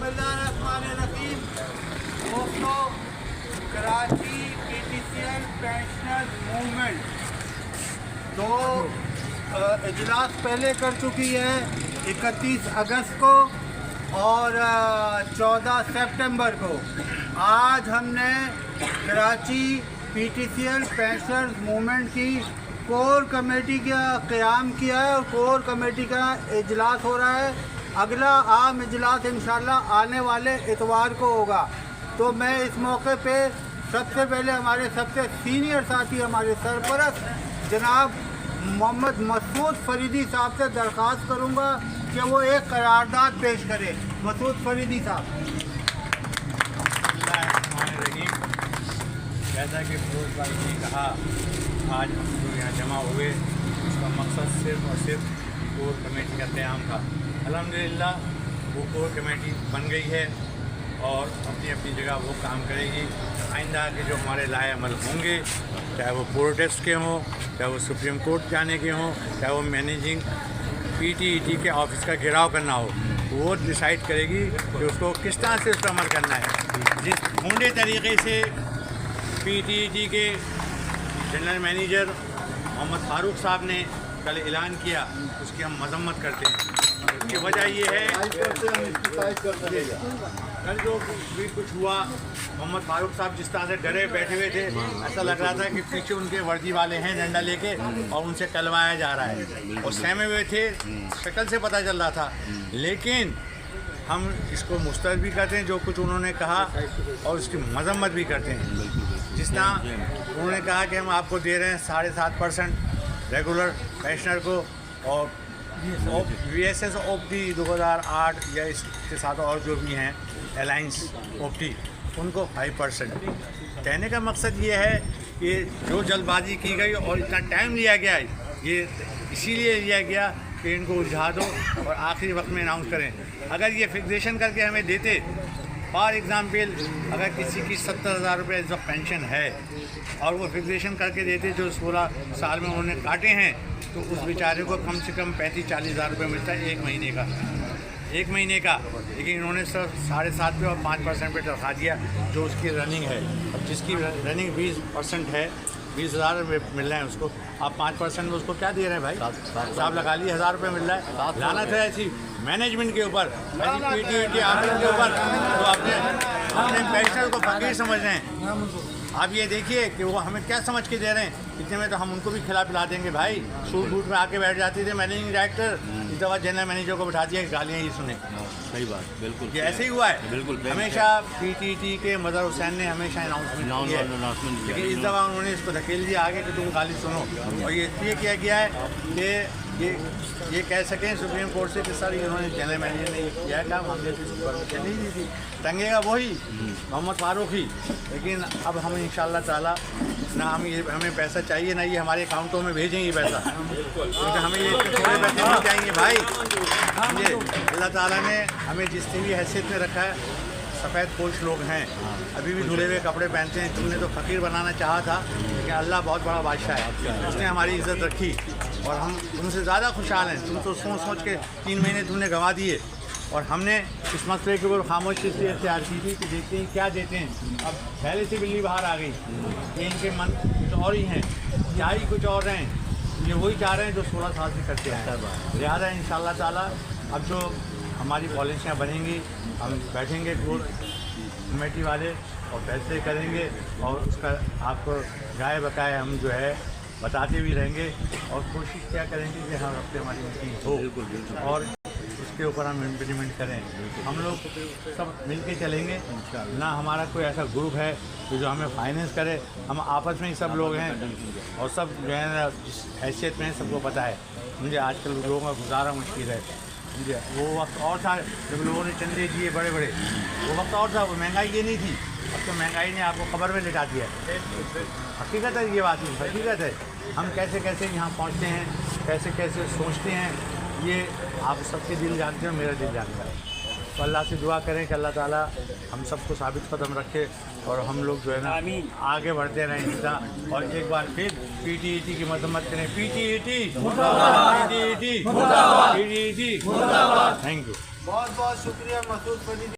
बिस्मिल्लाहिर्रहमानिर्रहीम। दोस्तों, Karachi PTCL pensioners movement दो इजलास पहले कर चुकी है, 31 अगस्त को और 14 सितंबर को। आज हमने कराची पीटीसीएल पेंशनर्स मूवमेंट की कोर कमेटी का क़याम किया है और कोर कमेटी का इजलास हो रहा है। अगला आम इजलास इंशाल्लाह आने वाले इतवार को होगा। तो मैं इस मौके पे सबसे पहले हमारे सबसे सीनियर साथी, हमारे सरपरस्त जनाब मोहम्मद मसूद फरीदी साहब से दरख्वास्त करूंगा कि वो एक करारदाद पेश करें। मसूद फरीदी साहब। जैसा कि फिरोज भाई ने कहा, आज हम जो यहाँ जमा हुए उसका मकसद सिर्फ और सिर्फ कोर कमेटी का क़याम था। अल्हम्दुलिल्लाह वो कोर कमेटी बन गई है और अपनी अपनी जगह वो काम करेगी। आइंदा के जो हमारे लाए अमल होंगे, चाहे वो प्रोटेस्ट के हों, चाहे वो सुप्रीम कोर्ट जाने के हों, चाहे वो मैनेजिंग पीटीईटी के ऑफिस का घेराव करना हो, वो डिसाइड करेगी कि उसको किस तरह से उस पर अमल करना है। जिस ढूंढे तरीके से पीटीईटी के जनरल मैनेजर मोहम्मद फारूक साहब ने कल ऐलान किया, उसकी हम मजम्मत करते हैं। उसकी वजह ये है, कल जो भी कुछ हुआ, मोहम्मद फारूक साहब जिस तरह से डरे बैठे हुए थे, ऐसा लग रहा था कि पीछे उनके वर्दी वाले हैं डंडा लेके और उनसे कलवाया जा रहा है। और सहमे हुए थे, शक्ल से पता चल रहा था। लेकिन हम इसको मुस्तरद भी करते हैं जो कुछ उन्होंने कहा और उसकी मजम्मत भी करते हैं। जिस तरह उन्होंने कहा कि हम आपको दे रहे हैं 7.5% रेगुलर पेंशनर को, और VSS OPT 2008 या इसके साथ और जो भी हैं अलाइंस OPT उनको 5%। कहने का मकसद ये है कि जो जल्दबाजी की गई और इतना टाइम लिया गया, ये इसीलिए लिया गया कि इनको उलझा दो और आखिरी वक्त में अनाउंस करें। अगर ये फिक्सेशन करके हमें देते, फॉर एग्ज़ाम्पल अगर किसी की 70,000 रुपये जो पेंशन है और वो फिक्सेशन करके देते जो 16 साल में उन्होंने काटे हैं, तो उस बेचारे को कम से कम 35-40 हज़ार रुपये मिलता है एक महीने का। लेकिन इन्होंने सिर्फ 7.5 पे और 5% पे रखा दिया जो उसकी रनिंग है। अब जिसकी रनिंग 20% है, 20,000 रुपये मिल रहे हैं उसको, आप 5% में उसको क्या दे रहे हैं भाई? साहब लगा लिए 1,000 रुपये मिल रहा है। लानत है ऐसी मैनेजमेंट के ऊपर, ऐसी पीटीईटी आफिस के ऊपर, तो अपने पेंशनर को फकीर समझ रहे हैं। आप ये देखिए कि वो हमें क्या समझ के दे रहे हैं। इतने में तो हम उनको भी खिला पिला देंगे भाई। सूट बूट में आके बैठ जाते थे मैनेजिंग डायरेक्टर, इस दफ़ा जनरल मैनेजर को बैठा दिया, गालियाँ ही सुने। सही बात, बिल्कुल ये ऐसे ही हुआ है। बिल्कुल हमेशा पीटीईटी के मदर हुसैन ने हमेशा अनाउंसमेंट किया, लेकिन इस दफ़ा उन्होंने इसको धकेल दिया आगे कि तुम गाली सुनो। और ये इसलिए किया गया है कि ये कह सकें सुप्रीम कोर्ट से कि सर इन्होंने जनरल मैनेजर ने ये किया है, काम हमने परमिशन नहीं दी थी। टंगेगा वही मोहम्मद फारूक ही। लेकिन अब हम इंशाल्लाह ताला ना हमें पैसा चाहिए, ना ये हमारे अकाउंटों में भेजेंगे पैसा, क्योंकि हमें ये थोड़े पैसे नहीं चाहिए भाई। समझे, अल्लाह ताला ने हमें जिस भी हैसियत में रखा है, सफ़ेद पोश लोग हैं, अभी भी धुले हुए कपड़े पहनते हैं। तुमने तो फ़कीर बनाना चाहा था, लेकिन अल्लाह बहुत बड़ा बादशाह है, उसने हमारी इज़्ज़त रखी और हम तुमसे ज़्यादा खुशहाल हैं। तुम तो सोच के 3 महीने तुमने गंवा दिए और हमने इस मसले के ऊपर खामोशी से इख्तियार की थी कि देखते हैं क्या देते हैं। अब पहले से बिल्ली बाहर आ गई, ये इनके मन कुछ और ही हैं, क्या ही कुछ और हैं। ये वही चाह रहे हैं जो 16 साल से करते हैं। लिहाजा इंशाअल्लाह ताला अब जो हमारी पॉलिसियाँ बनेंगी, हम बैठेंगे कोर कमेटी वाले और फैसले करेंगे और उसका आपको गाय बकाए हम जो है बताते भी रहेंगे और कोशिश क्या करेंगे कि हम हफ्ते हमारी मीटिंग हो और उसके ऊपर हम इम्प्लीमेंट करें। हम लोग सब मिल के चलेंगे, ना हमारा कोई ऐसा ग्रुप है जो हमें फाइनेंस करे। हम आपस में ही सब लोग हैं और सब जो है ना हैसियत में सबको पता है। मुझे आजकल लोगों का गुजारा मुश्किल है। मुझे वो वक्त और था जब लोगों ने चंदे दिए बड़े बड़े, वो वक्त और था, वो महंगाई ये नहीं थी। अब तो महंगाई ने आपको खबर में लिटा दिया है। हकीकत है, ये बात ही हकीकत है। हम कैसे कैसे यहाँ पहुँचते हैं, कैसे कैसे सोचते हैं, ये आप सबके दिल जानते हो, मेरा दिल जानता है। तो अल्लाह से दुआ करें कि अल्लाह ताला हम सबको साबित कदम रखे और हम लोग जो है ना आगे बढ़ते रहें इंसा। और एक बार फिर पीटीईटी की मजम्मत करें। PTET PTET PTET. Thank you. बहुत बहुत शुक्रिया मसूद फरीदी।